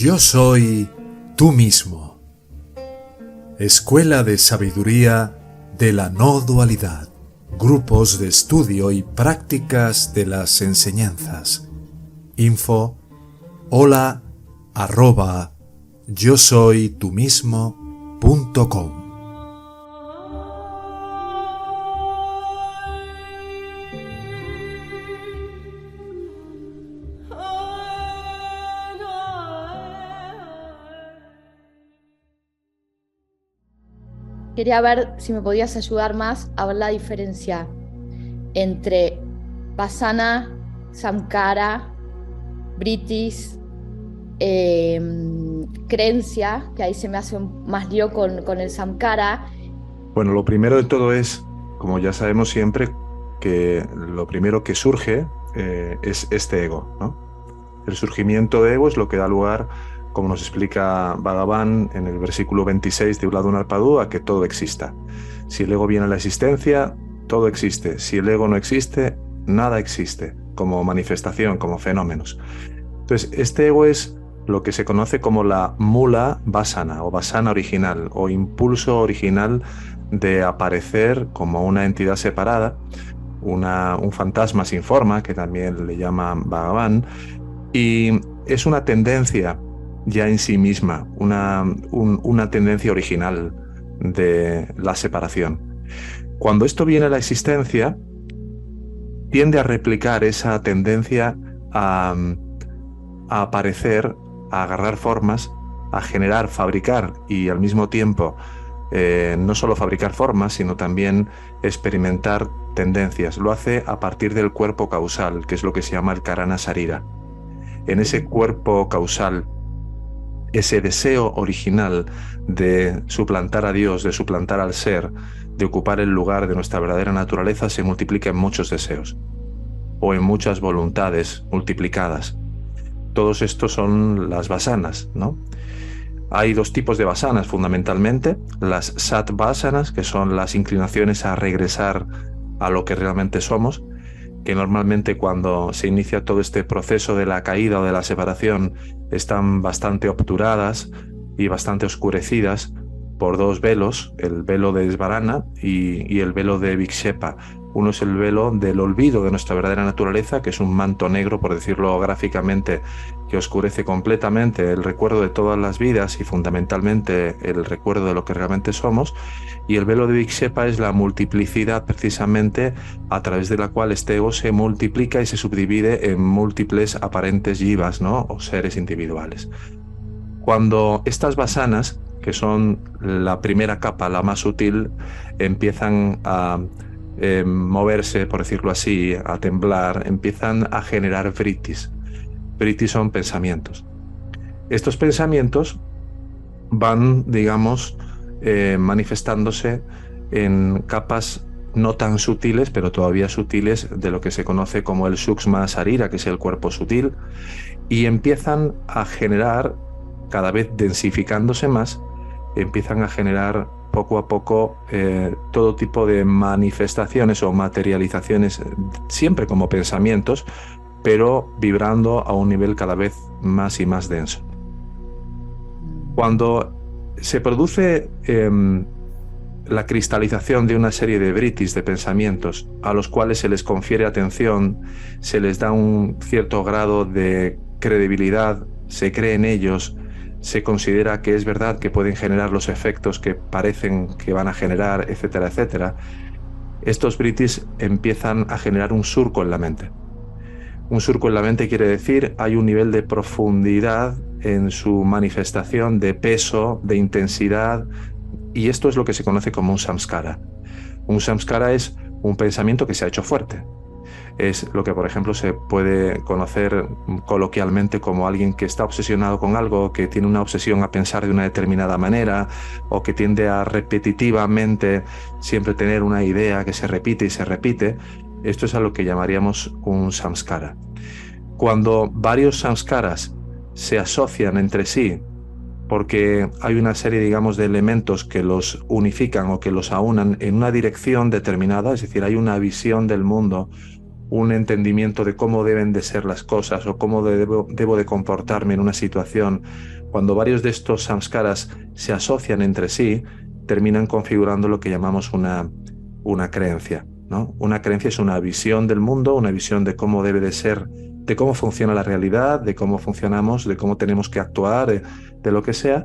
Yo soy tú mismo. Escuela de Sabiduría de la No Dualidad. Grupos de estudio y prácticas de las enseñanzas. Info hola@yosoytumismo.com. Quería ver si me podías ayudar más a ver la diferencia entre Vasana, Samskara, Vrittis, creencia, que ahí se me hace más lío con el Samskara. Bueno, lo primero de todo es, como ya sabemos siempre, que lo primero que surge es este ego, ¿no? El surgimiento de ego es lo que da lugar, como nos explica Bhagavan en el versículo 26 de Ulladu, a que todo exista. Si el ego viene a la existencia, todo existe. Si el ego no existe, nada existe, como manifestación, como fenómenos. Entonces, este ego es lo que se conoce como la mula vasana, o vasana original, o impulso original de aparecer como una entidad separada, un fantasma sin forma, que también le llaman Bhagavan, y es una tendencia ya en sí misma, una tendencia original de la separación. Cuando esto viene a la existencia, tiende a replicar esa tendencia a aparecer, a agarrar formas, a generar, fabricar y al mismo tiempo no solo fabricar formas, sino también experimentar tendencias. Lo hace a partir del cuerpo causal, que es lo que se llama el Karana Sarira. En ese cuerpo causal, ese deseo original de suplantar a Dios, de suplantar al ser, de ocupar el lugar de nuestra verdadera naturaleza, se multiplica en muchos deseos o en muchas voluntades multiplicadas. Todos estos son las vasanas, ¿no? Hay dos tipos de vasanas fundamentalmente, las sat vasanas, que son las inclinaciones a regresar a lo que realmente somos, que normalmente cuando se inicia todo este proceso de la caída o de la separación están bastante obturadas y bastante oscurecidas por dos velos, el velo de Svarana y el velo de Vikshepa. Uno es el velo del olvido de nuestra verdadera naturaleza, que es un manto negro, por decirlo gráficamente, que oscurece completamente el recuerdo de todas las vidas y fundamentalmente el recuerdo de lo que realmente somos. Y el velo de Vikshepa es la multiplicidad precisamente a través de la cual este ego se multiplica y se subdivide en múltiples aparentes jivas, ¿no? O seres individuales. Cuando estas vasanas, que son la primera capa, la más sutil, empiezan a moverse, por decirlo así, a temblar, empiezan a generar vrittis. Vrittis son pensamientos. Estos pensamientos van, digamos, manifestándose en capas no tan sutiles, pero todavía sutiles, de lo que se conoce como el Sukshma Sarira, que es el cuerpo sutil, y empiezan a generar, cada vez densificándose más, empiezan a generar poco a poco todo tipo de manifestaciones o materializaciones, siempre como pensamientos, pero vibrando a un nivel cada vez más y más denso. Cuando se produce la cristalización de una serie de vrittis, de pensamientos, a los cuales se les confiere atención, se les da un cierto grado de credibilidad, se cree en ellos, se considera que es verdad que pueden generar los efectos que parecen que van a generar, etcétera, etcétera, estos vrittis empiezan a generar un surco en la mente. Un surco en la mente quiere decir hay un nivel de profundidad en su manifestación, de peso, de intensidad, y esto es lo que se conoce como un samskara. Un samskara es un pensamiento que se ha hecho fuerte. Es lo que, por ejemplo, se puede conocer coloquialmente como alguien que está obsesionado con algo, que tiene una obsesión a pensar de una determinada manera, o que tiende a repetitivamente siempre tener una idea que se repite y se repite. Esto es a lo que llamaríamos un samskara. Cuando varios samskaras se asocian entre sí, porque hay una serie, digamos, de elementos que los unifican o que los aunan en una dirección determinada, es decir, hay una visión del mundo un entendimiento de cómo deben de ser las cosas o cómo debo de comportarme en una situación, cuando varios de estos samskaras se asocian entre sí, terminan configurando lo que llamamos una creencia, ¿no? Una creencia es una visión del mundo, una visión de cómo debe de ser, de cómo funciona la realidad, de cómo funcionamos, de cómo tenemos que actuar, de lo que sea,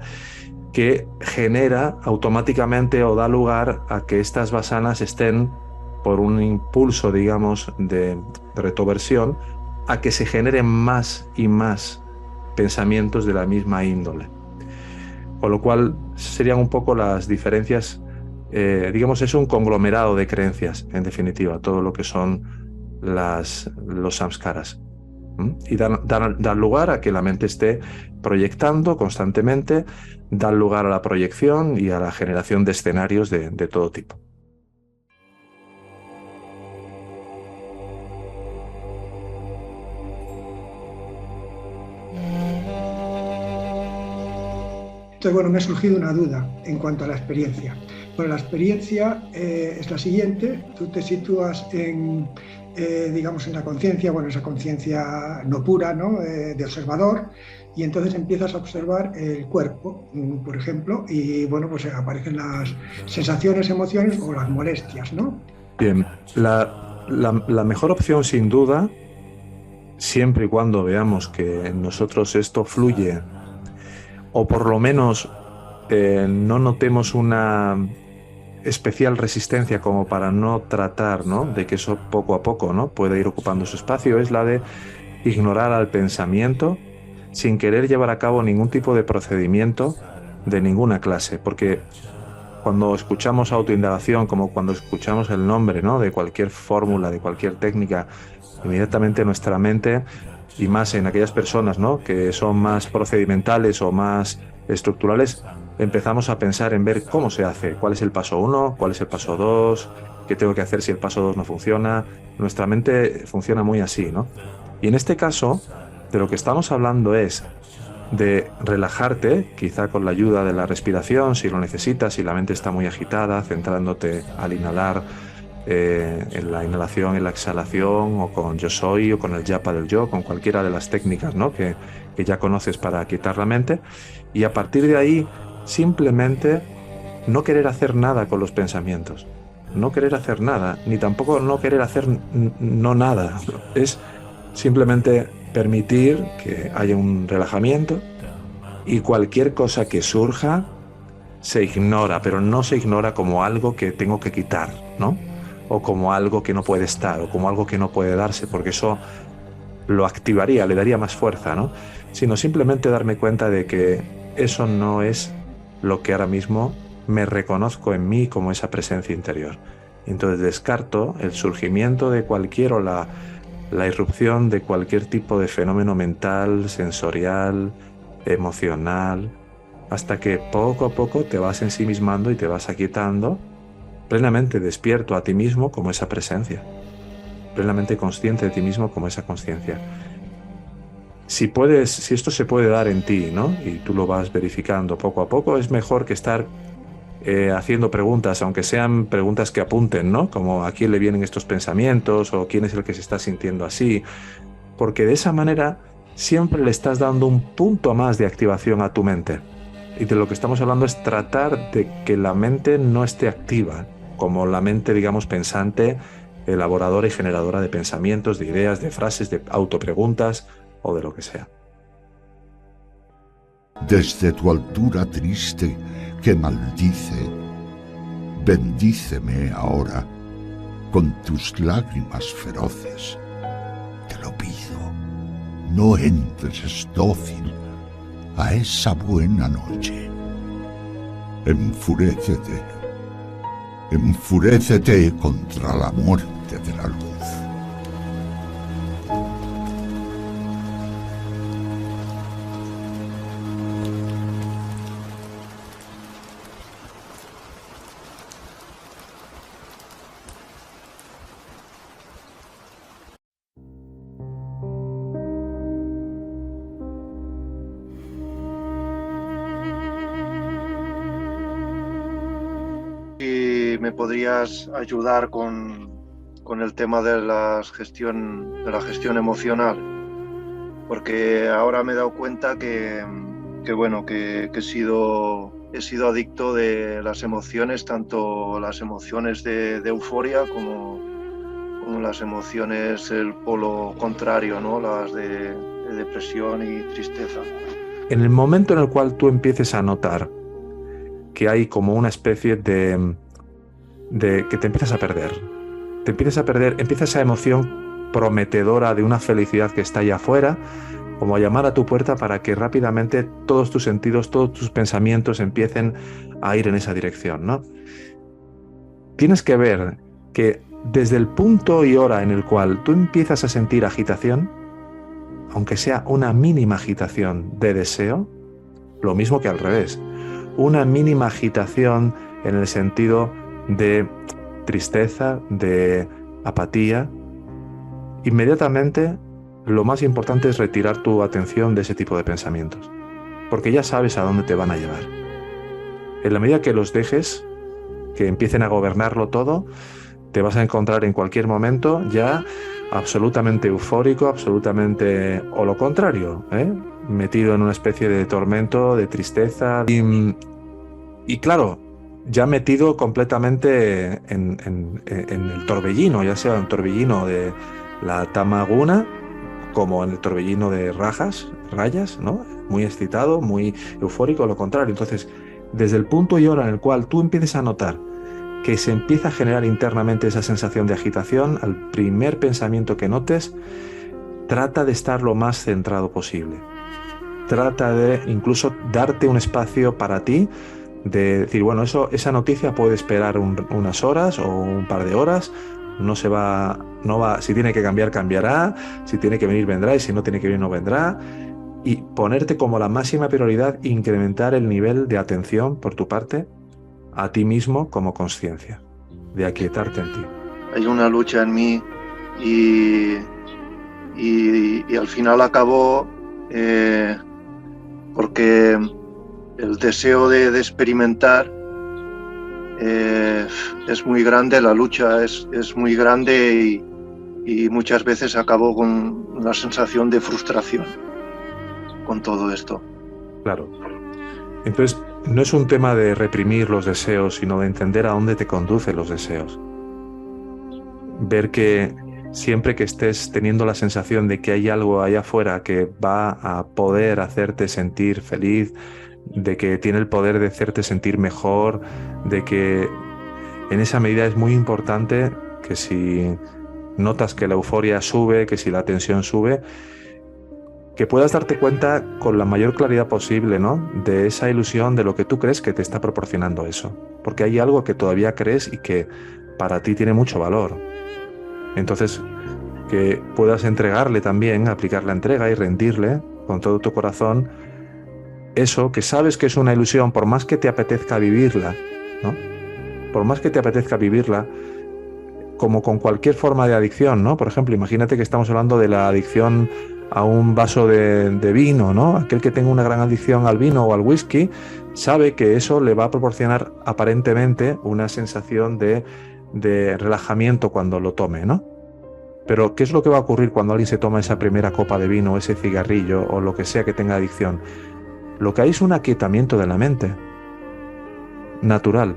que genera automáticamente o da lugar a que estas vasanas estén, por un impulso, digamos, de retroversión, a que se generen más y más pensamientos de la misma índole. Con lo cual serían un poco las diferencias, digamos, es un conglomerado de creencias, en definitiva, todo lo que son los samskaras. Y dan lugar a que la mente esté proyectando constantemente, dan lugar a la proyección y a la generación de escenarios de todo tipo. Entonces, bueno, me ha surgido una duda en cuanto a la experiencia. Bueno, la experiencia es la siguiente: tú te sitúas digamos, en la conciencia, bueno, esa conciencia no pura, ¿no? De observador, y entonces empiezas a observar el cuerpo, por ejemplo, y bueno, pues aparecen las sensaciones, emociones o las molestias, ¿no? Bien, la mejor opción, sin duda, siempre y cuando veamos que en nosotros esto fluye, o por lo menos no notemos una especial resistencia como para no tratar, ¿no?, de que eso poco a poco, ¿no?, pueda ir ocupando su espacio, es la de ignorar al pensamiento sin querer llevar a cabo ningún tipo de procedimiento de ninguna clase, porque cuando escuchamos autoindagación, como cuando escuchamos el nombre, ¿no?, de cualquier fórmula, de cualquier técnica, inmediatamente nuestra mente, y más en aquellas personas, ¿no?, que son más procedimentales o más estructurales, empezamos a pensar en ver cómo se hace, cuál es el paso 1, cuál es el paso 2, qué tengo que hacer si el paso 2 no funciona. Nuestra mente funciona muy así, ¿no? Y en este caso, de lo que estamos hablando es de relajarte, quizá con la ayuda de la respiración, si lo necesitas, si la mente está muy agitada, centrándote al inhalar, en la inhalación, en la exhalación, o con yo soy, o con el japa del yo, con cualquiera de las técnicas, ¿no?, que ya conoces para quitar la mente, y a partir de ahí simplemente no querer hacer nada con los pensamientos, no querer hacer nada, ni tampoco no querer hacer no nada, es simplemente permitir que haya un relajamiento, y cualquier cosa que surja se ignora, pero no se ignora como algo que tengo que quitar, ¿no?, o como algo que no puede estar, o como algo que no puede darse, porque eso lo activaría, le daría más fuerza, ¿no?, sino simplemente darme cuenta de que eso no es lo que ahora mismo me reconozco en mí como esa presencia interior. Entonces descarto el surgimiento de cualquier, o la irrupción de cualquier tipo de fenómeno mental, sensorial, emocional, hasta que poco a poco te vas ensimismando y te vas aquietando, plenamente despierto a ti mismo como esa presencia, plenamente consciente de ti mismo como esa consciencia. Si esto se puede dar en ti, ¿no?, y tú lo vas verificando poco a poco, es mejor que estar haciendo preguntas, aunque sean preguntas que apunten, ¿no?, como a quién le vienen estos pensamientos, o quién es el que se está sintiendo así, porque de esa manera siempre le estás dando un punto más de activación a tu mente. Y de lo que estamos hablando es tratar de que la mente no esté activa, como la mente, digamos, pensante, elaboradora y generadora de pensamientos, de ideas, de frases, de autopreguntas o de lo que sea. Desde tu altura triste que maldice, bendíceme ahora con tus lágrimas feroces. Te lo pido, no entres dócil a esa buena noche. Enfurécete, enfurécete contra la muerte de la luz. ¿Me podrías ayudar con con el tema de la gestión emocional, porque ahora me he dado cuenta que he sido adicto de las emociones, tanto las emociones de euforia como las emociones, el polo contrario, ¿no? Las de depresión y tristeza. En el momento en el cual tú empieces a notar que hay como una especie de que te empiezas a perder, empieza esa emoción prometedora de una felicidad que está allá afuera, como a llamar a tu puerta para que rápidamente todos tus sentidos, todos tus pensamientos empiecen a ir en esa dirección, ¿no? Tienes que ver que desde el punto y hora en el cual tú empiezas a sentir agitación, aunque sea una mínima agitación de deseo, lo mismo que al revés, una mínima agitación en el sentido de tristeza, de apatía, inmediatamente lo más importante es retirar tu atención de ese tipo de pensamientos, porque ya sabes a dónde te van a llevar. En la medida que los dejes, que empiecen a gobernarlo todo, te vas a encontrar en cualquier momento ya absolutamente eufórico, absolutamente, o lo contrario, metido en una especie de tormento, de tristeza, y claro, ya metido completamente en el torbellino, ya sea un torbellino de la tamaguna, como en el torbellino de rayas, ¿no? Muy excitado, muy eufórico, lo contrario. Entonces, desde el punto y hora en el cual tú empieces a notar que se empieza a generar internamente esa sensación de agitación, al primer pensamiento que notes, trata de estar lo más centrado posible. Trata de incluso darte un espacio para ti, de decir, bueno, esa noticia puede esperar unas horas o un par de horas. No va, si tiene que cambiar, cambiará, si tiene que venir, vendrá, y si no tiene que venir, no vendrá. Y ponerte como la máxima prioridad, incrementar el nivel de atención por tu parte a ti mismo como consciencia, de aquietarte en ti. Hay una lucha en mí y al final acabó porque el deseo de experimentar es muy grande, la lucha es muy grande y muchas veces acabo con una sensación de frustración con todo esto. Claro. Entonces, no es un tema de reprimir los deseos, sino de entender a dónde te conducen los deseos. Ver que siempre que estés teniendo la sensación de que hay algo allá afuera que va a poder hacerte sentir feliz, de que tiene el poder de hacerte sentir mejor, de que en esa medida es muy importante que si notas que la euforia sube, que si la tensión sube, que puedas darte cuenta con la mayor claridad posible, ¿no?, de esa ilusión, de lo que tú crees que te está proporcionando eso. Porque hay algo que todavía crees y que para ti tiene mucho valor. Entonces, que puedas entregarle también, aplicar la entrega y rendirle con todo tu corazón eso que sabes que es una ilusión, por más que te apetezca vivirla, ¿no? Por más que te apetezca vivirla, como con cualquier forma de adicción, ¿no? Por ejemplo, imagínate que estamos hablando de la adicción a un vaso de vino, ¿no? Aquel que tenga una gran adicción al vino o al whisky sabe que eso le va a proporcionar aparentemente una sensación de relajamiento cuando lo tome, ¿no? Pero ¿qué es lo que va a ocurrir cuando alguien se toma esa primera copa de vino, ese cigarrillo o lo que sea que tenga adicción? Lo que hay es un aquietamiento de la mente, natural.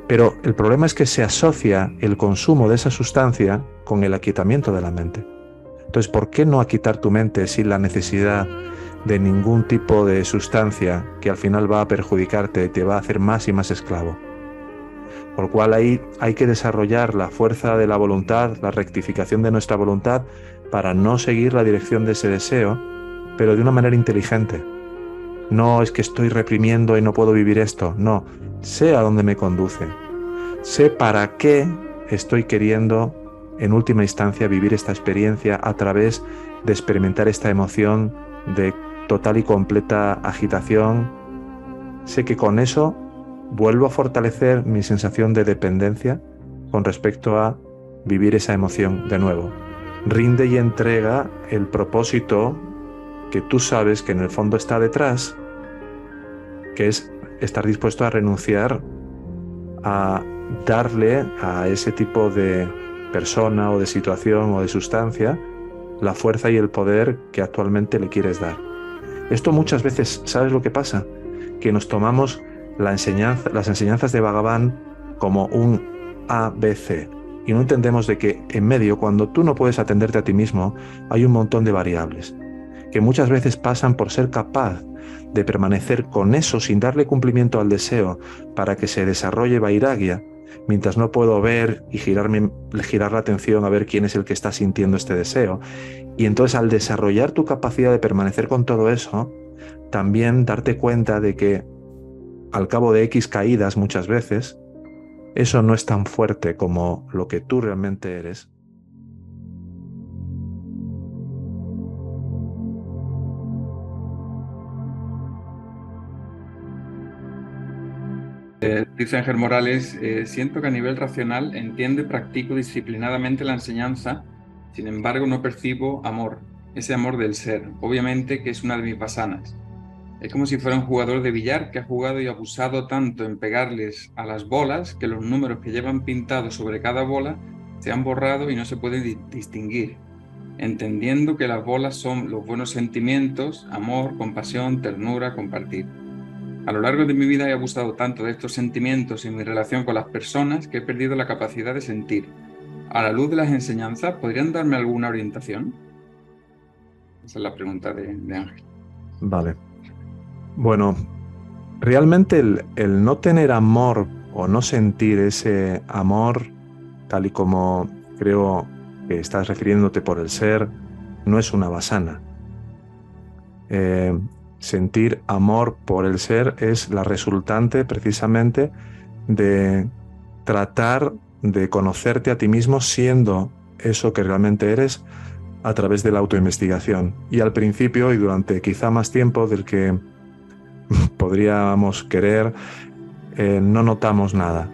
Pero el problema es que se asocia el consumo de esa sustancia con el aquietamiento de la mente. Entonces, ¿por qué no aquietar tu mente sin la necesidad de ningún tipo de sustancia que al final va a perjudicarte y te va a hacer más y más esclavo? Por lo cual ahí hay que desarrollar la fuerza de la voluntad, la rectificación de nuestra voluntad para no seguir la dirección de ese deseo, pero de una manera inteligente. No es que estoy reprimiendo y no puedo vivir esto, no. Sé a dónde me conduce. Sé para qué estoy queriendo, en última instancia, vivir esta experiencia a través de experimentar esta emoción de total y completa agitación. Sé que con eso vuelvo a fortalecer mi sensación de dependencia con respecto a vivir esa emoción de nuevo. Rinde y entrega el propósito que tú sabes que en el fondo está detrás, que es estar dispuesto a renunciar a darle a ese tipo de persona o de situación o de sustancia la fuerza y el poder que actualmente le quieres dar. Esto muchas veces, ¿sabes lo que pasa? Que nos tomamos las enseñanzas de Bhagavan como un ABC y no entendemos de que en medio, cuando tú no puedes atenderte a ti mismo, hay un montón de variables que muchas veces pasan por ser capaz de permanecer con eso sin darle cumplimiento al deseo para que se desarrolle vairagya, mientras no puedo ver y girar la atención a ver quién es el que está sintiendo este deseo. Y entonces, al desarrollar tu capacidad de permanecer con todo eso, también darte cuenta de que al cabo de X caídas muchas veces, eso no es tan fuerte como lo que tú realmente eres. Dice Ángel Morales, siento que a nivel racional entiendo y practico disciplinadamente la enseñanza, sin embargo no percibo amor, ese amor del ser, obviamente que es una de mis pasanas. Es como si fuera un jugador de billar que ha jugado y abusado tanto en pegarles a las bolas que los números que llevan pintados sobre cada bola se han borrado y no se pueden distinguir, entendiendo que las bolas son los buenos sentimientos, amor, compasión, ternura, compartir. A lo largo de mi vida he abusado tanto de estos sentimientos en mi relación con las personas que he perdido la capacidad de sentir. A la luz de las enseñanzas, ¿podrían darme alguna orientación? Esa es la pregunta de Ángel. Vale. Bueno, realmente el no tener amor o no sentir ese amor, tal y como creo que estás refiriéndote por el ser, no es una vasana. Sentir amor por el ser es la resultante precisamente de tratar de conocerte a ti mismo siendo eso que realmente eres a través de la autoinvestigación. Y al principio y durante quizá más tiempo del que podríamos querer, no notamos nada,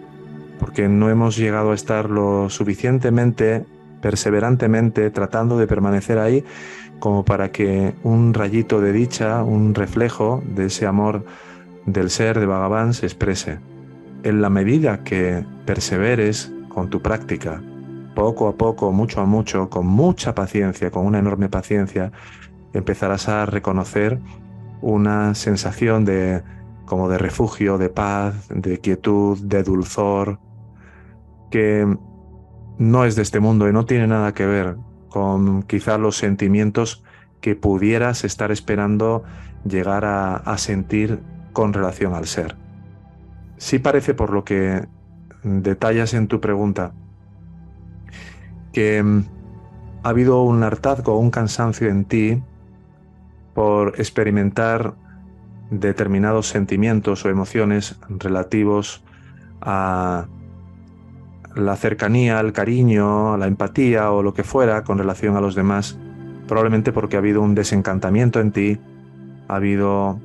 porque no hemos llegado a estar lo suficientemente, perseverantemente tratando de permanecer ahí como para que un rayito de dicha, un reflejo de ese amor del ser de Bhagavan se exprese. En la medida que perseveres con tu práctica, poco a poco, mucho a mucho, con mucha paciencia, con una enorme paciencia, empezarás a reconocer una sensación como de refugio, de paz, de quietud, de dulzor, que no es de este mundo y no tiene nada que ver con quizá los sentimientos que pudieras estar esperando llegar a sentir con relación al ser. Sí parece, por lo que detallas en tu pregunta, que ha habido un hartazgo o un cansancio en ti por experimentar determinados sentimientos o emociones relativos a la cercanía, al cariño, a la empatía o lo que fuera con relación a los demás, probablemente porque ha habido un desencantamiento en ti, ha habido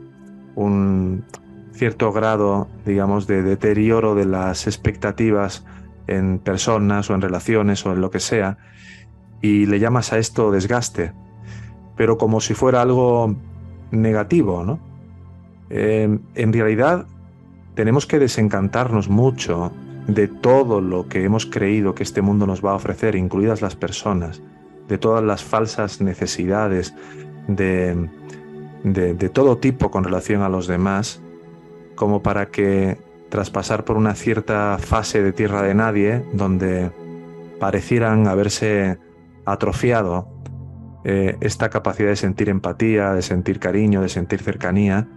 un cierto grado, digamos, de deterioro de las expectativas en personas o en relaciones o en lo que sea, y le llamas a esto desgaste, pero como si fuera algo negativo, ¿no? En realidad tenemos que desencantarnos mucho de todo lo que hemos creído que este mundo nos va a ofrecer, incluidas las personas, de todas las falsas necesidades de todo tipo con relación a los demás, como para que, tras pasar por una cierta fase de tierra de nadie, donde parecieran haberse atrofiado esta capacidad de sentir empatía, de sentir cariño, de sentir cercanía,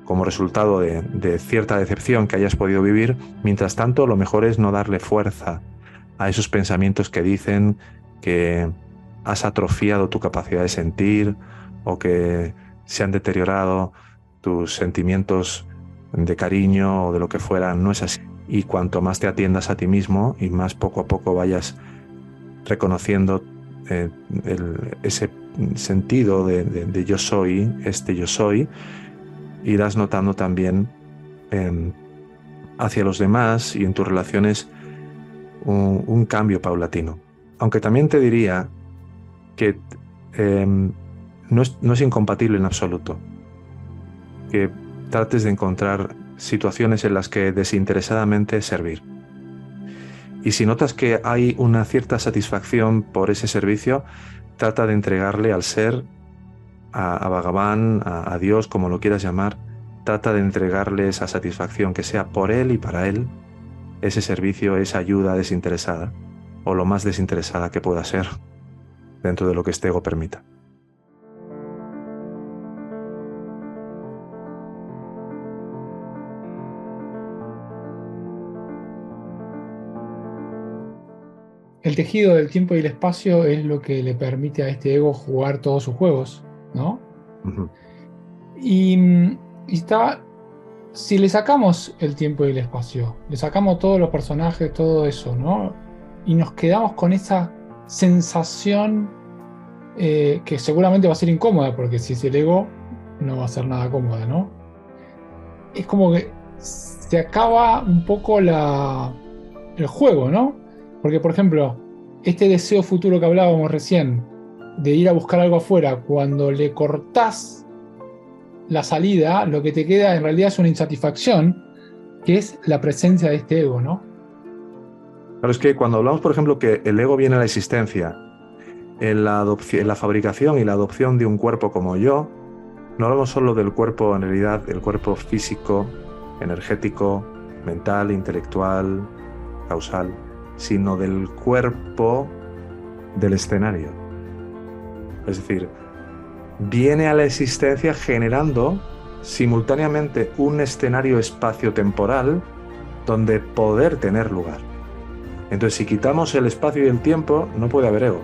como resultado de cierta decepción que hayas podido vivir, mientras tanto lo mejor es no darle fuerza a esos pensamientos que dicen que has atrofiado tu capacidad de sentir o que se han deteriorado tus sentimientos de cariño o de lo que fuera. No es así. Y cuanto más te atiendas a ti mismo y más poco a poco vayas reconociendo ese sentido de yo soy, yo soy, irás notando también hacia los demás y en tus relaciones un cambio paulatino. Aunque también te diría que no es incompatible en absoluto que trates de encontrar situaciones en las que desinteresadamente servir. Y si notas que hay una cierta satisfacción por ese servicio, trata de entregarle al ser, a Bhagavan, a Dios, como lo quieras llamar, trata de entregarle esa satisfacción, que sea por él y para él, ese servicio, esa ayuda desinteresada, o lo más desinteresada que pueda ser, dentro de lo que este ego permita. El tejido del tiempo y el espacio es lo que le permite a este ego jugar todos sus juegos, ¿no? Uh-huh. Y si le sacamos el tiempo y el espacio, le sacamos todos los personajes, todo eso, ¿no? Y nos quedamos con esa sensación que seguramente va a ser incómoda, porque si es el ego, no va a ser nada cómoda, ¿no? Es como que se acaba un poco el juego, ¿no? Porque, por ejemplo, este deseo futuro que hablábamos recién, de ir a buscar algo afuera, cuando le cortás la salida, lo que te queda en realidad es una insatisfacción, que es la presencia de este ego, ¿no? Claro, es que cuando hablamos, por ejemplo, que el ego viene a la existencia en la fabricación y la adopción de un cuerpo como yo, no hablamos solo del cuerpo, en realidad, el cuerpo físico, energético, mental, intelectual, causal, sino del cuerpo del escenario. Es decir, viene a la existencia generando simultáneamente un escenario espacio-temporal donde poder tener lugar. Entonces, si quitamos el espacio y el tiempo, no puede haber ego.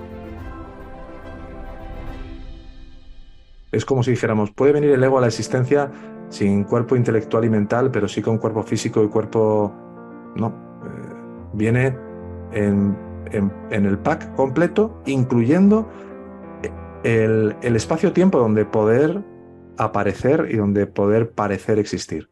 Es como si dijéramos, puede venir el ego a la existencia sin cuerpo intelectual y mental, pero sí con cuerpo físico y cuerpo... No, viene en el pack completo, incluyendo el espacio-tiempo donde poder aparecer y donde poder parecer existir.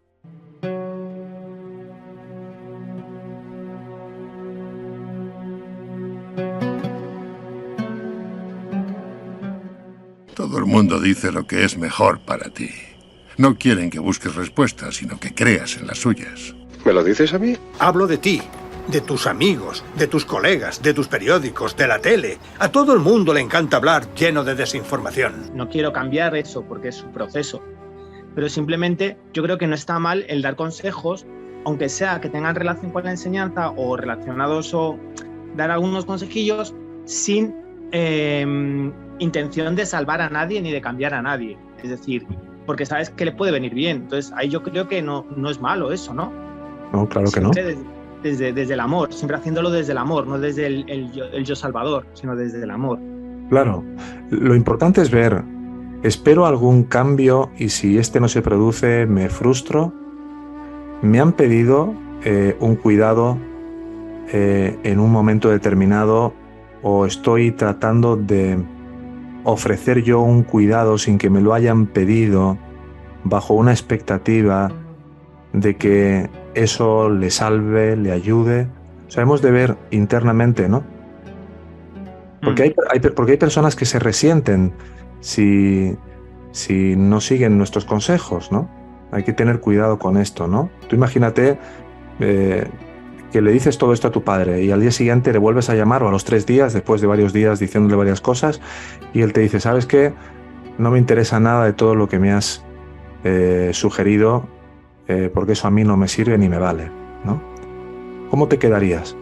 Todo el mundo dice lo que es mejor para ti. No quieren que busques respuestas, sino que creas en las suyas. ¿Me lo dices a mí? Hablo de ti, de tus amigos, de tus colegas, de tus periódicos, de la tele. A todo el mundo le encanta hablar lleno de desinformación. No quiero cambiar eso porque es un proceso. Pero simplemente yo creo que no está mal el dar consejos, aunque sea que tengan relación con la enseñanza o relacionados o dar algunos consejillos sin intención de salvar a nadie ni de cambiar a nadie. Es decir, porque sabes que le puede venir bien. Entonces ahí yo creo que no es malo eso, ¿no? No, claro que no. Desde el amor, siempre haciéndolo desde el amor, no desde el yo salvador, sino desde el amor. Claro, lo importante es ver, espero algún cambio y si este no se produce me frustro. Me han pedido un cuidado en un momento determinado o estoy tratando de ofrecer yo un cuidado sin que me lo hayan pedido bajo una expectativa de que eso le salve, le ayude. O sea, hemos de ver internamente, ¿no? Porque hay personas que se resienten si no siguen nuestros consejos, ¿no? Hay que tener cuidado con esto, ¿no? Tú imagínate que le dices todo esto a tu padre y al día siguiente le vuelves a llamar, o a los 3 días, después de varios días diciéndole varias cosas, y él te dice, ¿sabes qué? No me interesa nada de todo lo que me has sugerido, porque eso a mí no me sirve ni me vale, ¿no? ¿Cómo te quedarías?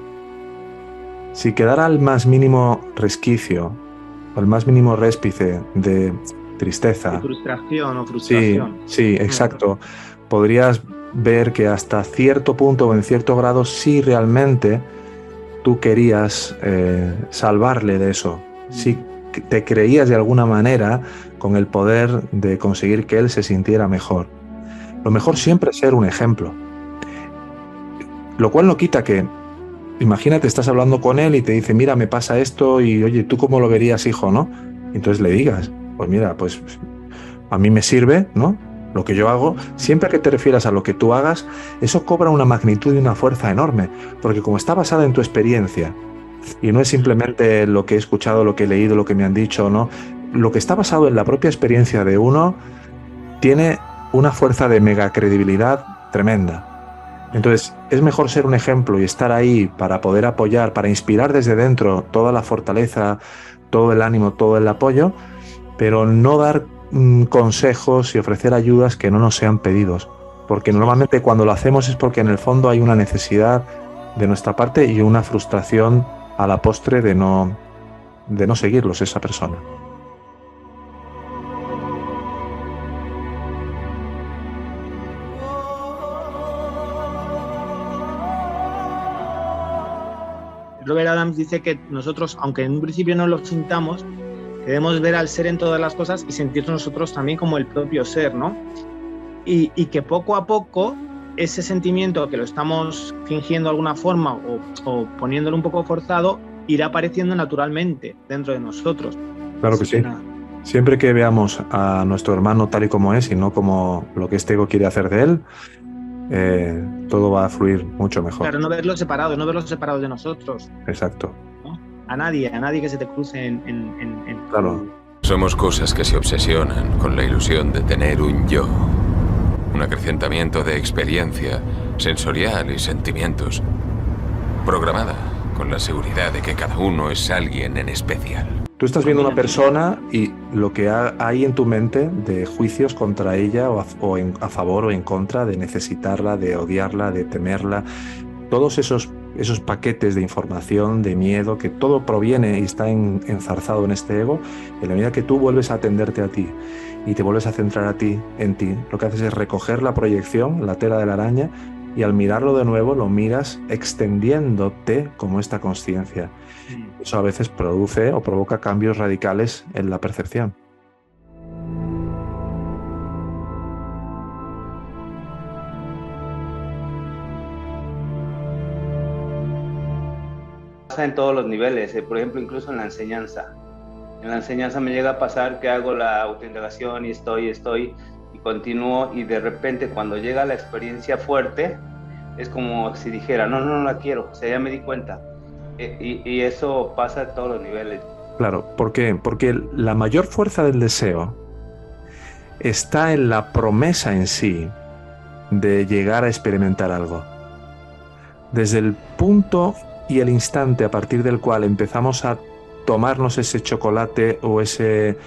Si quedara el más mínimo resquicio, o el más mínimo réspice de tristeza... De frustración o frustración. Sí, exacto. Podrías ver que hasta cierto punto o en cierto grado sí realmente tú querías salvarle de eso. Sí te creías de alguna manera con el poder de conseguir que él se sintiera mejor. Lo mejor siempre es ser un ejemplo. Lo cual no quita que, imagínate, estás hablando con él y te dice, mira, me pasa esto y, oye, ¿tú cómo lo verías, hijo, no? Y entonces le digas, pues mira, pues a mí me sirve, ¿no? Lo que yo hago, siempre que te refieras a lo que tú hagas, eso cobra una magnitud y una fuerza enorme, porque como está basada en tu experiencia, y no es simplemente lo que he escuchado, lo que he leído, lo que me han dicho, ¿no? Lo que está basado en la propia experiencia de uno tiene una fuerza de mega credibilidad tremenda. Entonces, es mejor ser un ejemplo y estar ahí para poder apoyar, para inspirar desde dentro toda la fortaleza, todo el ánimo, todo el apoyo, pero no dar consejos y ofrecer ayudas que no nos sean pedidos. Porque normalmente cuando lo hacemos es porque en el fondo hay una necesidad de nuestra parte y una frustración a la postre de no seguirlos esa persona. Robert Adams dice que nosotros, aunque en un principio no lo sintamos, debemos ver al ser en todas las cosas y sentirnos nosotros también como el propio ser, ¿no? Y que poco a poco ese sentimiento que lo estamos fingiendo de alguna forma o poniéndolo un poco forzado, irá apareciendo naturalmente dentro de nosotros. Claro que sí. Siempre que veamos a nuestro hermano tal y como es y no como lo que este ego quiere hacer de él, todo va a fluir mucho mejor. Claro, no verlos separados de nosotros. Exacto. ¿No? A nadie que se te cruce en... Claro. Somos cosas que se obsesionan con la ilusión de tener un yo. Un acrecentamiento de experiencia sensorial y sentimientos, programada con la seguridad de que cada uno es alguien en especial. Tú estás viendo una persona y lo que hay en tu mente de juicios contra ella a favor o en contra, de necesitarla, de odiarla, de temerla, todos esos paquetes de información, de miedo, que todo proviene y está enzarzado en este ego, en la medida que tú vuelves a atenderte a ti y te vuelves a centrar en ti, lo que haces es recoger la proyección, la tela de la araña, y al mirarlo de nuevo lo miras extendiéndote como esta consciencia. Eso a veces produce o provoca cambios radicales en la percepción. Pasa en todos los niveles, por ejemplo, incluso en la enseñanza. En la enseñanza me llega a pasar que hago la autoindagación y estoy y continúo, y de repente cuando llega la experiencia fuerte es como si dijera no la quiero, o sea, ya me di cuenta, y eso pasa en todos los niveles. Claro, ¿por qué? Porque la mayor fuerza del deseo está en la promesa en sí de llegar a experimentar algo. Desde el punto y el instante a partir del cual empezamos a tomarnos ese chocolate o ese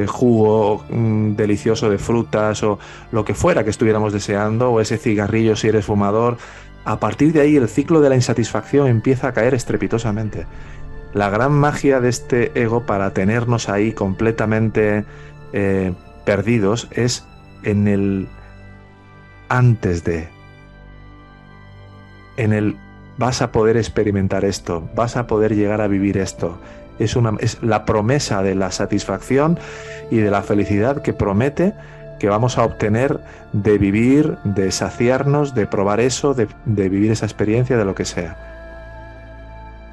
jugo delicioso de frutas o lo que fuera que estuviéramos deseando, o ese cigarrillo si eres fumador, a partir de ahí el ciclo de la insatisfacción empieza a caer estrepitosamente. La gran magia de este ego para tenernos ahí completamente perdidos es en el antes de, en el vas a poder experimentar esto, vas a poder llegar a vivir esto. Es la promesa de la satisfacción y de la felicidad que promete que vamos a obtener de vivir, de saciarnos, de probar eso, de vivir esa experiencia, de lo que sea.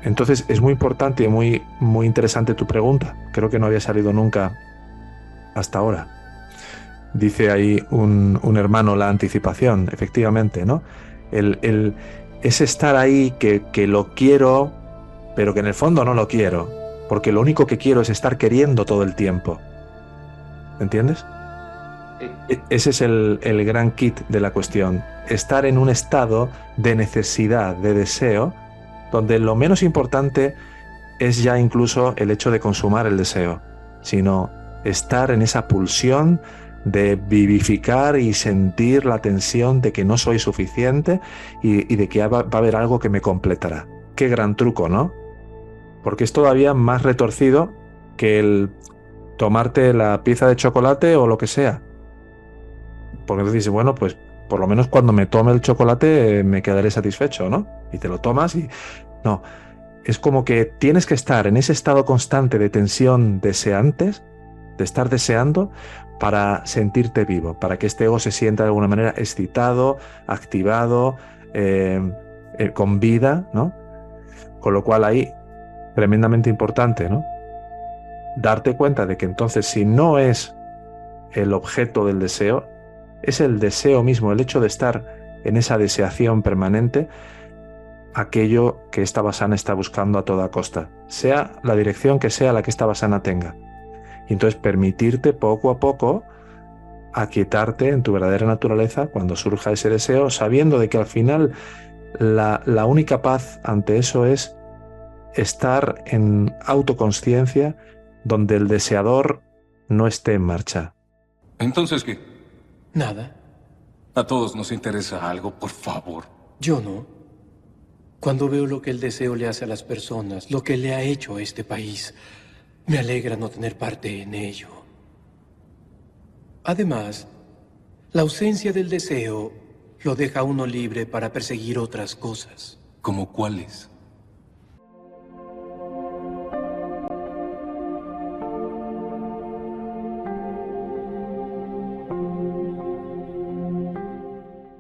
Entonces es muy importante y muy, muy interesante tu pregunta. Creo que no había salido nunca hasta ahora. Dice ahí un hermano la anticipación, efectivamente, ¿no? Es estar ahí que lo quiero, pero que en el fondo no lo quiero, porque lo único que quiero es estar queriendo todo el tiempo. ¿Entiendes? Sí. Ese es el gran kit de la cuestión. Estar en un estado de necesidad, de deseo, donde lo menos importante es ya incluso el hecho de consumar el deseo, sino estar en esa pulsión de vivificar y sentir la tensión de que no soy suficiente y de que va a haber algo que me completará. Qué gran truco, ¿no? Porque es todavía más retorcido que el tomarte la pieza de chocolate o lo que sea. Porque tú dices, bueno, pues por lo menos cuando me tome el chocolate me quedaré satisfecho, ¿no? Y te lo tomas y... No, es como que tienes que estar en ese estado constante de tensión deseantes, de estar deseando, para sentirte vivo, para que este ego se sienta de alguna manera excitado, activado, con vida, ¿no? Con lo cual ahí, tremendamente importante, ¿no? Darte cuenta de que entonces si no es el objeto del deseo, es el deseo mismo, el hecho de estar en esa deseación permanente, aquello que esta basana está buscando a toda costa, sea la dirección que sea la que esta basana tenga. Y entonces permitirte poco a poco aquietarte en tu verdadera naturaleza cuando surja ese deseo, sabiendo de que al final la única paz ante eso es estar en autoconsciencia donde el deseador no esté en marcha. ¿Entonces qué? Nada. A todos nos interesa algo, por favor. Yo no. Cuando veo lo que el deseo le hace a las personas, lo que le ha hecho a este país, me alegra no tener parte en ello. Además, la ausencia del deseo lo deja a uno libre para perseguir otras cosas. ¿Como cuáles?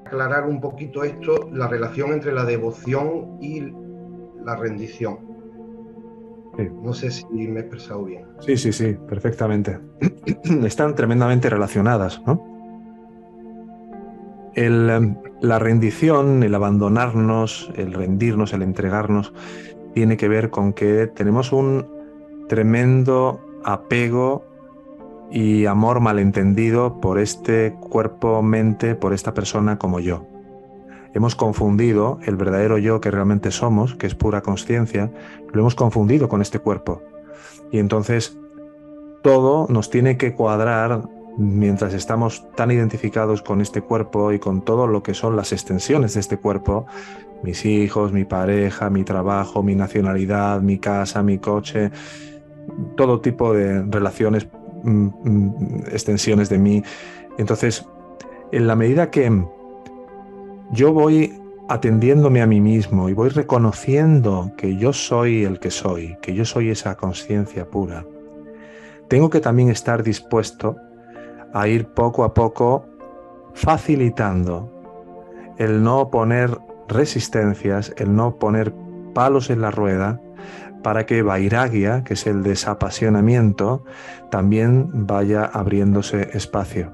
Aclarar un poquito esto, la relación entre la devoción y la rendición. Sí. No sé si me he expresado bien. Sí, perfectamente. Están tremendamente relacionadas, ¿no? La rendición, el abandonarnos, el rendirnos, el entregarnos, tiene que ver con que tenemos un tremendo apego y amor malentendido por este cuerpo-mente, por esta persona como yo. Hemos confundido el verdadero yo que realmente somos, que es pura consciencia, lo hemos confundido con este cuerpo. Y entonces todo nos tiene que cuadrar mientras estamos tan identificados con este cuerpo y con todo lo que son las extensiones de este cuerpo, mis hijos, mi pareja, mi trabajo, mi nacionalidad, mi casa, mi coche, todo tipo de relaciones, extensiones de mí. Entonces, en la medida que yo voy atendiéndome a mí mismo y voy reconociendo que yo soy el que soy, que yo soy esa conciencia pura, tengo que también estar dispuesto a ir poco a poco facilitando el no poner resistencias, el no poner palos en la rueda, para que Vairagya, que es el desapasionamiento, también vaya abriéndose espacio.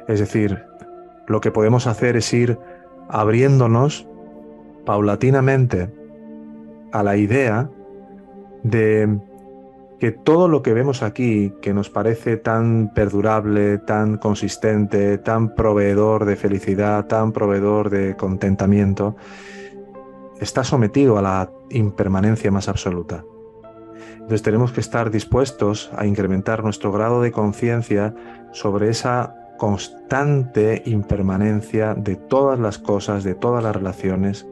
Es decir, lo que podemos hacer es ir abriéndonos paulatinamente a la idea de que todo lo que vemos aquí, que nos parece tan perdurable, tan consistente, tan proveedor de felicidad, tan proveedor de contentamiento, está sometido a la impermanencia más absoluta. Entonces tenemos que estar dispuestos a incrementar nuestro grado de conciencia sobre esa constante impermanencia de todas las cosas, de todas las relaciones,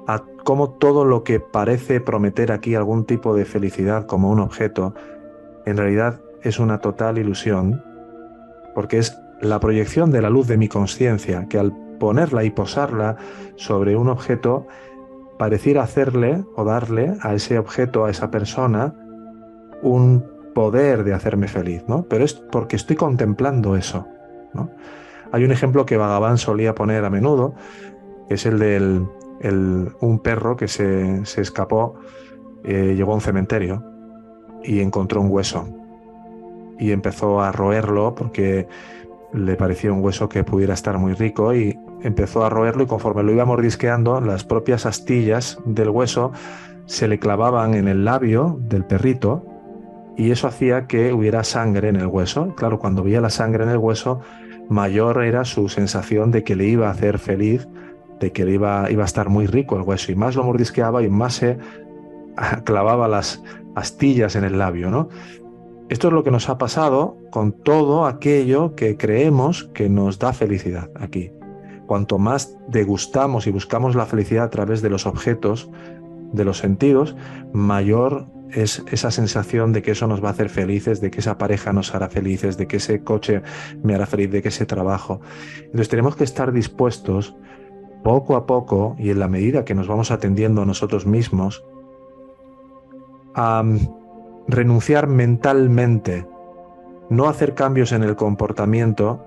a cómo todo lo que parece prometer aquí algún tipo de felicidad como un objeto, en realidad es una total ilusión, porque es la proyección de la luz de mi conciencia, que al ponerla y posarla sobre un objeto, pareciera hacerle o darle a ese objeto, a esa persona, un poder de hacerme feliz, ¿no? Pero es porque estoy contemplando eso, ¿no? Hay un ejemplo que Bhagavan solía poner a menudo, que es el de un perro que se escapó, llegó a un cementerio y encontró un hueso y empezó a roerlo porque le parecía un hueso que pudiera estar muy rico, y empezó a roerlo, y conforme lo iba mordisqueando, las propias astillas del hueso se le clavaban en el labio del perrito, y eso hacía que hubiera sangre en el hueso. Claro, cuando veía la sangre en el hueso, mayor era su sensación de que le iba a hacer feliz, de que le iba a estar muy rico el hueso, y más lo mordisqueaba y más se clavaba las astillas en el labio, ¿no? Esto es lo que nos ha pasado con todo aquello que creemos que nos da felicidad aquí. Cuanto más degustamos y buscamos la felicidad a través de los objetos, de los sentidos, mayor es esa sensación de que eso nos va a hacer felices, de que esa pareja nos hará felices, de que ese coche me hará feliz, de que ese trabajo. Entonces tenemos que estar dispuestos poco a poco, y en la medida que nos vamos atendiendo a nosotros mismos, a renunciar mentalmente, no hacer cambios en el comportamiento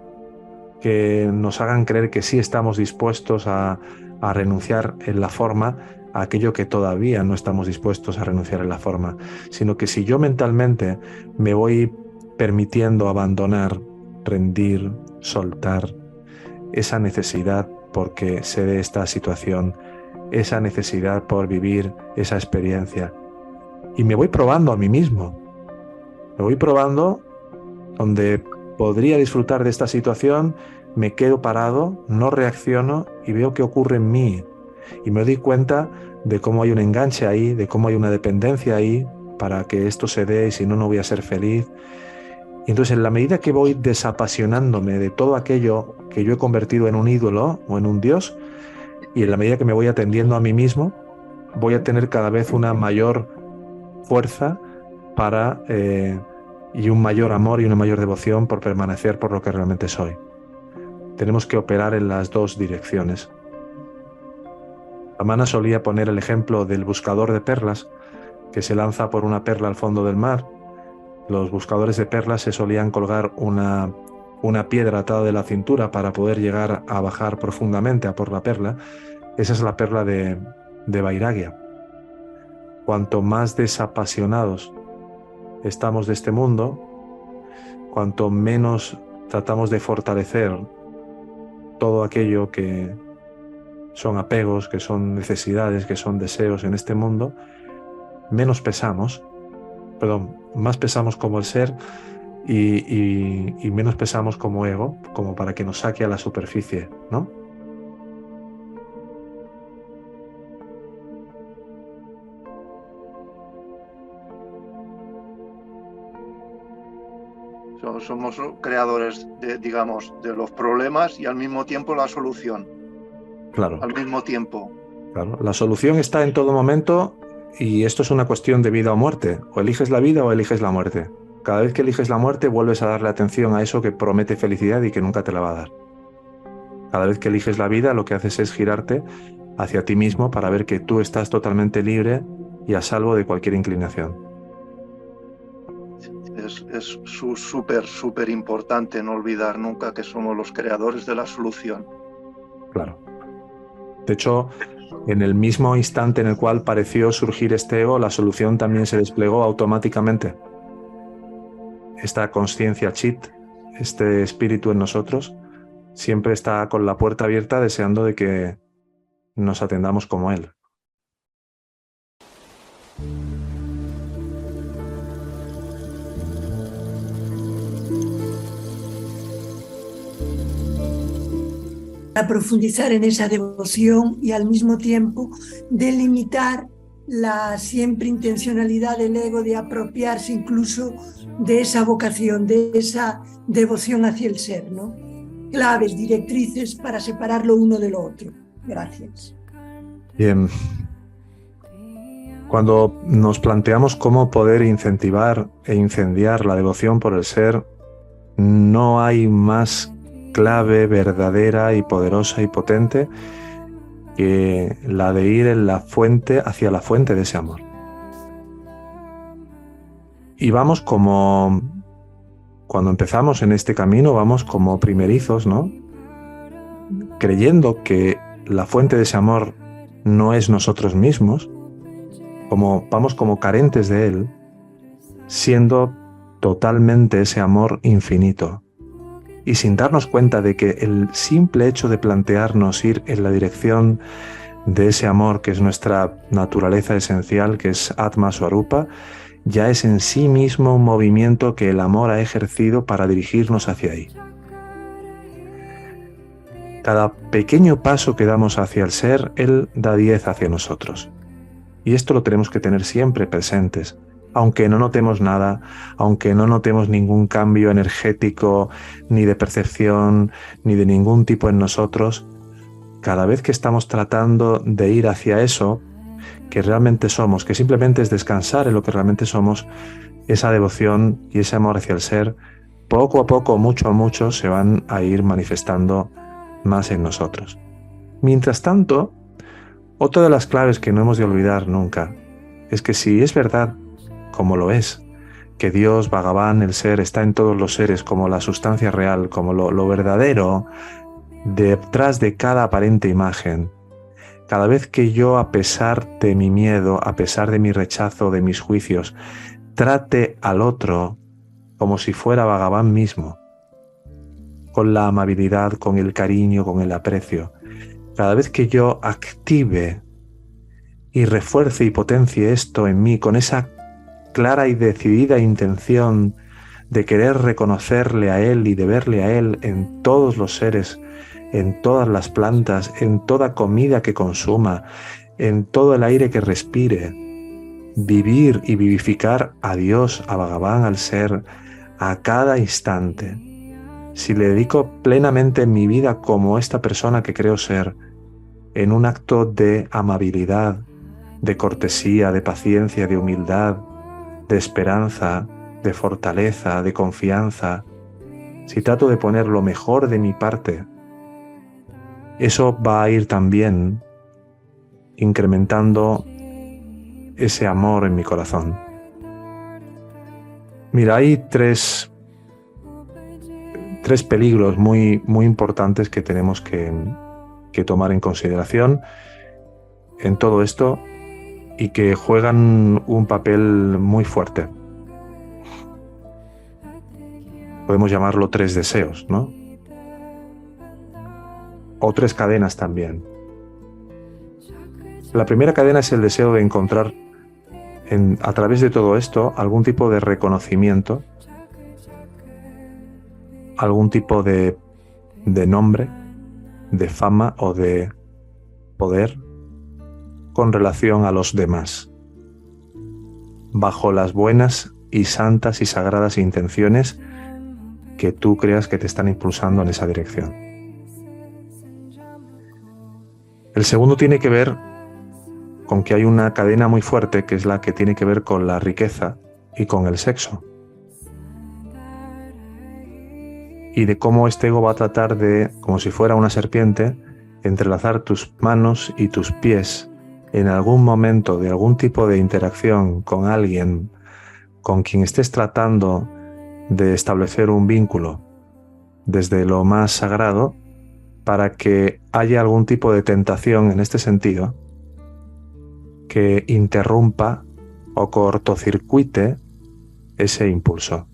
que nos hagan creer que sí estamos dispuestos a renunciar en la forma a aquello que todavía no estamos dispuestos a renunciar en la forma, sino que si yo mentalmente me voy permitiendo abandonar, rendir, soltar esa necesidad porque sé de esta situación, esa necesidad por vivir esa experiencia, y me voy probando a mí mismo, me voy probando donde podría disfrutar de esta situación, me quedo parado, no reacciono y veo qué ocurre en mí. Y me doy cuenta de cómo hay un enganche ahí, de cómo hay una dependencia ahí para que esto se dé y si no, no voy a ser feliz. Y entonces, en la medida que voy desapasionándome de todo aquello que yo he convertido en un ídolo o en un dios, y en la medida que me voy atendiendo a mí mismo, voy a tener cada vez una mayor fuerza y un mayor amor y una mayor devoción por permanecer por lo que realmente soy. Tenemos que operar en las dos direcciones. Amana solía poner el ejemplo del buscador de perlas, que se lanza por una perla al fondo del mar. Los buscadores de perlas se solían colgar una piedra atada de la cintura para poder llegar a bajar profundamente a por la perla. Esa es la perla de Vairagya. Cuanto más desapasionados estamos de este mundo, cuanto menos tratamos de fortalecer todo aquello que son apegos, que son necesidades, que son deseos en este mundo, más pesamos como el ser y menos pesamos como ego, como para que nos saque a la superficie, ¿no? Somos creadores de los problemas y al mismo tiempo la solución. Claro. Al mismo tiempo. Claro. La solución está en todo momento y esto es una cuestión de vida o muerte. O eliges la vida o eliges la muerte. Cada vez que eliges la muerte vuelves a darle atención a eso que promete felicidad y que nunca te la va a dar. Cada vez que eliges la vida lo que haces es girarte hacia ti mismo para ver que tú estás totalmente libre y a salvo de cualquier inclinación. Es súper importante no olvidar nunca que somos los creadores de la solución. Claro. De hecho, en el mismo instante en el cual pareció surgir este ego, la solución también se desplegó automáticamente. Esta conciencia chit, este espíritu en nosotros, siempre está con la puerta abierta deseando de que nos atendamos como él. Para profundizar en esa devoción y al mismo tiempo delimitar la siempre intencionalidad del ego de apropiarse incluso de esa vocación, de esa devoción hacia el ser, ¿no? Claves, directrices para separarlo uno de lo otro. Gracias. Bien. Cuando nos planteamos cómo poder incentivar e incendiar la devoción por el ser, no hay más clave verdadera y poderosa y potente que la de ir en la fuente, hacia la fuente de ese amor. Y vamos como, cuando empezamos en este camino, vamos como primerizos, ¿no? Creyendo que la fuente de ese amor no es nosotros mismos, vamos como carentes de él, siendo totalmente ese amor infinito. Y sin darnos cuenta de que el simple hecho de plantearnos ir en la dirección de ese amor que es nuestra naturaleza esencial, que es Atma Swarupa, ya es en sí mismo un movimiento que el amor ha ejercido para dirigirnos hacia ahí. Cada pequeño paso que damos hacia el ser, él da 10 hacia nosotros. Y esto lo tenemos que tener siempre presentes. Aunque no notemos nada, aunque no notemos ningún cambio energético, ni de percepción, ni de ningún tipo en nosotros, cada vez que estamos tratando de ir hacia eso que realmente somos, que simplemente es descansar en lo que realmente somos, esa devoción y ese amor hacia el ser, poco a poco, mucho a mucho, se van a ir manifestando más en nosotros. Mientras tanto, otra de las claves que no hemos de olvidar nunca es que si es verdad, como lo es, que Dios, Bhagavan, el ser, está en todos los seres como la sustancia real, como lo verdadero, detrás de cada aparente imagen. Cada vez que yo, a pesar de mi miedo, a pesar de mi rechazo, de mis juicios, trate al otro como si fuera Bhagavan mismo, con la amabilidad, con el cariño, con el aprecio, cada vez que yo active y refuerce y potencie esto en mí con esa clara y decidida intención de querer reconocerle a Él y de verle a Él en todos los seres, en todas las plantas, en toda comida que consuma, en todo el aire que respire. Vivir y vivificar a Dios, a Bhagavan, al ser, a cada instante. Si le dedico plenamente mi vida como esta persona que creo ser, en un acto de amabilidad, de cortesía, de paciencia, de humildad, de esperanza, de fortaleza, de confianza, si trato de poner lo mejor de mi parte, eso va a ir también incrementando ese amor en mi corazón. Mira, hay tres peligros muy importantes que tenemos que tomar en consideración en todo esto y que juegan un papel muy fuerte. Podemos llamarlo 3 deseos, ¿no? O 3 cadenas también. La primera cadena es el deseo de encontrar a través de todo esto algún tipo de reconocimiento, algún tipo de nombre, de fama o de poder con relación a los demás, bajo las buenas y santas y sagradas intenciones que tú creas que te están impulsando en esa dirección. El segundo tiene que ver con que hay una cadena muy fuerte que es la que tiene que ver con la riqueza y con el sexo. Y de cómo este ego va a tratar de, como si fuera una serpiente, entrelazar tus manos y tus pies en algún momento de algún tipo de interacción con alguien con quien estés tratando de establecer un vínculo desde lo más sagrado, para que haya algún tipo de tentación en este sentido que interrumpa o cortocircuite ese impulso.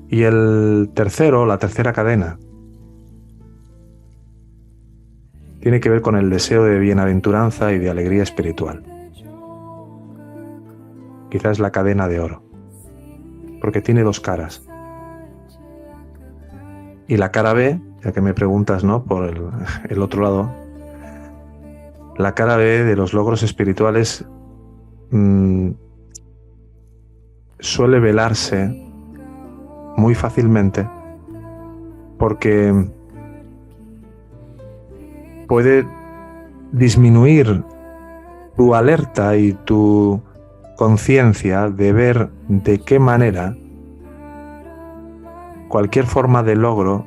Y el tercero, la tercera cadena, tiene que ver con el deseo de bienaventuranza y de alegría espiritual. Quizás la cadena de oro, porque tiene 2 caras. Y la cara B, ya que me preguntas, ¿no?, por el otro lado, la cara B de los logros espirituales suele velarse muy fácilmente porque puede disminuir tu alerta y tu conciencia de ver de qué manera cualquier forma de logro,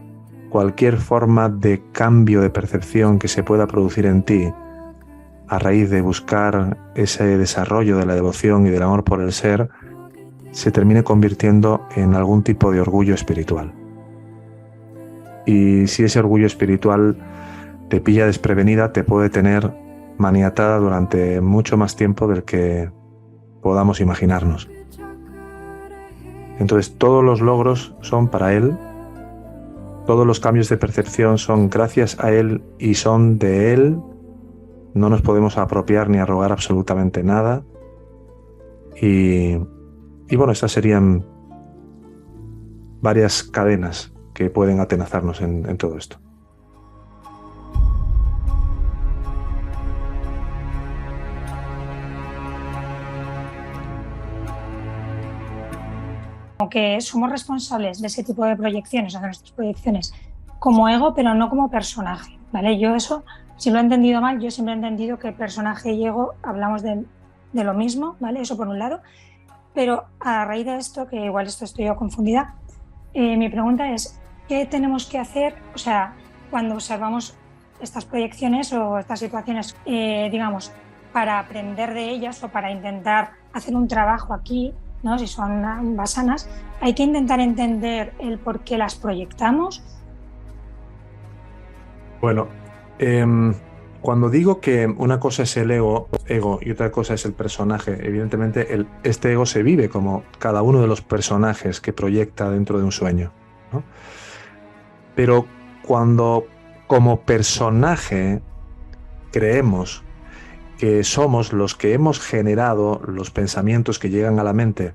cualquier forma de cambio de percepción que se pueda producir en ti a raíz de buscar ese desarrollo de la devoción y del amor por el ser, se termine convirtiendo en algún tipo de orgullo espiritual. Y si ese orgullo espiritual te pilla desprevenida, te puede tener maniatada durante mucho más tiempo del que podamos imaginarnos. Entonces todos los logros son para Él, todos los cambios de percepción son gracias a Él y son de Él, no nos podemos apropiar ni arrogar absolutamente nada. Y bueno, estas serían varias cadenas que pueden atenazarnos en todo esto. Que somos responsables de ese tipo de proyecciones, o de nuestras proyecciones, como ego, pero no como personaje, ¿vale? Yo eso, si lo he entendido mal, yo siempre he entendido que personaje y ego hablamos de lo mismo, ¿vale? Eso por un lado. Pero a raíz de esto, que igual estoy yo confundida, mi pregunta es, ¿qué tenemos que hacer, o sea, cuando observamos estas proyecciones o estas situaciones, digamos, para aprender de ellas o para intentar hacer un trabajo aquí, ¿no? Si son vasanas, hay que intentar entender el por qué las proyectamos? Bueno, cuando digo que una cosa es el ego y otra cosa es el personaje, evidentemente este ego se vive como cada uno de los personajes que proyecta dentro de un sueño, ¿no? Pero cuando como personaje creemos que somos los que hemos generado los pensamientos que llegan a la mente,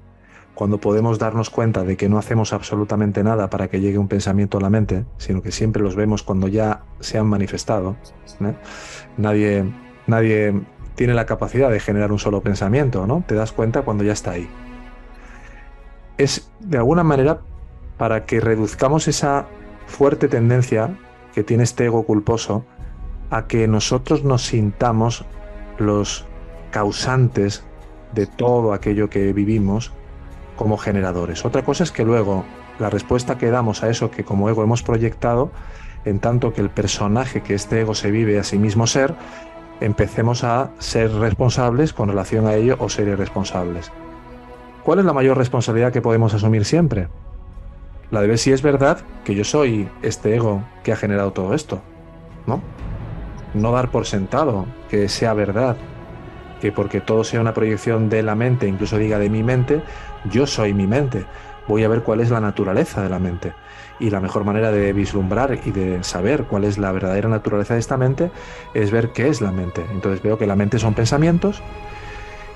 cuando podemos darnos cuenta de que no hacemos absolutamente nada para que llegue un pensamiento a la mente, sino que siempre los vemos cuando ya se han manifestado, ¿no? Nadie tiene la capacidad de generar un solo pensamiento, ¿no? Te das cuenta cuando ya está ahí. Es, de alguna manera, para que reduzcamos esa fuerte tendencia que tiene este ego culposo a que nosotros nos sintamos los causantes de todo aquello que vivimos como generadores. Otra cosa es que luego la respuesta que damos a eso que como ego hemos proyectado, en tanto que el personaje que este ego se vive a sí mismo ser, empecemos a ser responsables con relación a ello o ser irresponsables. ¿Cuál es la mayor responsabilidad que podemos asumir siempre? La de ver si es verdad que yo soy este ego que ha generado todo esto, ¿no? No dar por sentado que sea verdad, que porque todo sea una proyección de la mente, incluso diga de mi mente, yo soy mi mente. Voy a ver cuál es la naturaleza de la mente. Y la mejor manera de vislumbrar y de saber cuál es la verdadera naturaleza de esta mente es ver qué es la mente. Entonces veo que la mente son pensamientos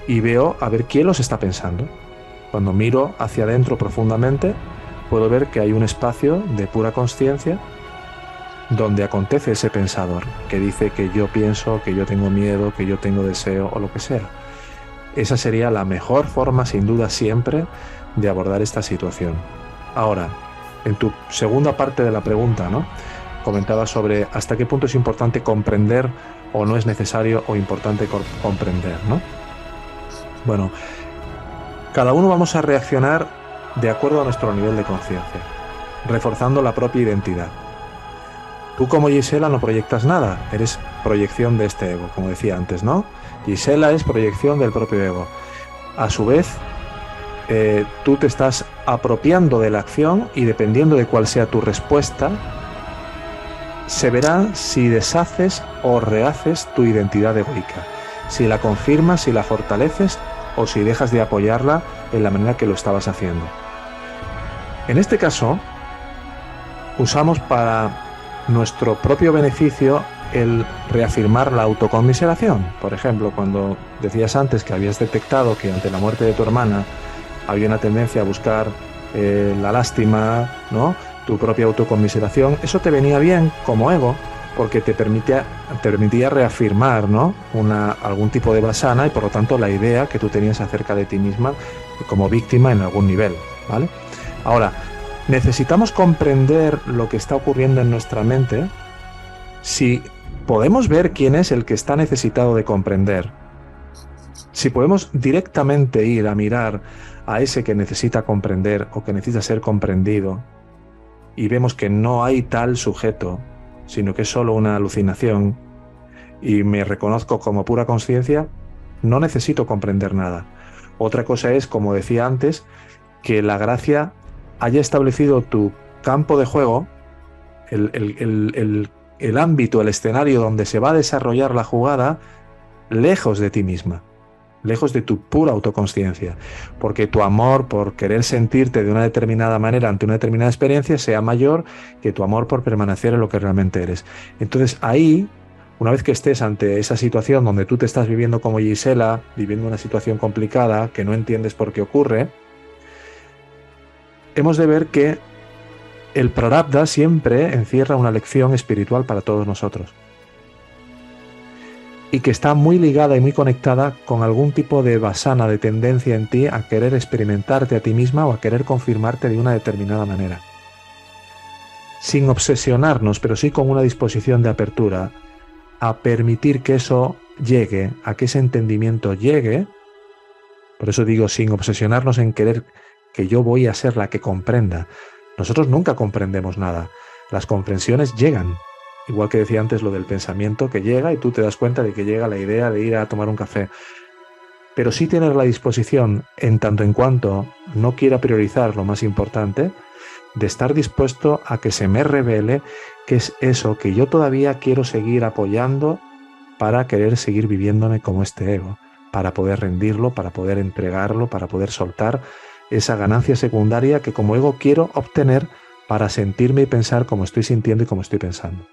y veo a ver quién los está pensando. Cuando miro hacia adentro profundamente, puedo ver que hay un espacio de pura consciencia donde acontece ese pensador que dice que yo pienso, que yo tengo miedo, que yo tengo deseo o lo que sea. Esa sería la mejor forma, sin duda, siempre de abordar esta situación. Ahora, en tu segunda parte de la pregunta, ¿no? Comentabas sobre hasta qué punto es importante comprender o no es necesario o importante comprender, ¿no? Bueno, cada uno vamos a reaccionar de acuerdo a nuestro nivel de conciencia, reforzando la propia identidad. Tú como Gisela no proyectas nada, eres proyección de este ego, como decía antes, ¿no? Gisela es proyección del propio ego. A su vez, tú te estás apropiando de la acción y dependiendo de cuál sea tu respuesta, se verá si deshaces o rehaces tu identidad egoica, si la confirmas, si la fortaleces o si dejas de apoyarla en la manera que lo estabas haciendo. En este caso, usamos para nuestro propio beneficio el reafirmar la autoconmiseración. Por ejemplo, cuando decías antes que habías detectado que ante la muerte de tu hermana había una tendencia a buscar la lástima, ¿no? Tu propia autoconmiseración, eso te venía bien como ego porque te permitía reafirmar, ¿no? algún tipo de vasana y por lo tanto la idea que tú tenías acerca de ti misma como víctima en algún nivel, ¿vale? Ahora, necesitamos comprender lo que está ocurriendo en nuestra mente. Si podemos ver quién es el que está necesitado de comprender, si podemos directamente ir a mirar a ese que necesita comprender o que necesita ser comprendido y vemos que no hay tal sujeto, sino que es solo una alucinación y me reconozco como pura conciencia, no necesito comprender nada. Otra cosa es, como decía antes, que la gracia haya establecido tu campo de juego, el ámbito, el escenario donde se va a desarrollar la jugada, lejos de ti misma, lejos de tu pura autoconsciencia, porque tu amor por querer sentirte de una determinada manera ante una determinada experiencia sea mayor que tu amor por permanecer en lo que realmente eres. Entonces ahí, una vez que estés ante esa situación donde tú te estás viviendo como Gisela, viviendo una situación complicada que no entiendes por qué ocurre, hemos de ver que el Prarabdha siempre encierra una lección espiritual para todos nosotros y que está muy ligada y muy conectada con algún tipo de vasana, de tendencia en ti a querer experimentarte a ti misma o a querer confirmarte de una determinada manera. Sin obsesionarnos, pero sí con una disposición de apertura a permitir que eso llegue, a que ese entendimiento llegue. Por eso digo, sin obsesionarnos en querer que yo voy a ser la que comprenda. Nosotros nunca comprendemos nada. Las comprensiones llegan. Igual que decía antes lo del pensamiento que llega y tú te das cuenta de que llega la idea de ir a tomar un café. Pero sí tener la disposición, en tanto en cuanto no quiera priorizar lo más importante, de estar dispuesto a que se me revele qué es eso que yo todavía quiero seguir apoyando para querer seguir viviéndome como este ego, para poder rendirlo, para poder entregarlo, para poder soltar esa ganancia secundaria que como ego quiero obtener para sentirme y pensar como estoy sintiendo y como estoy pensando.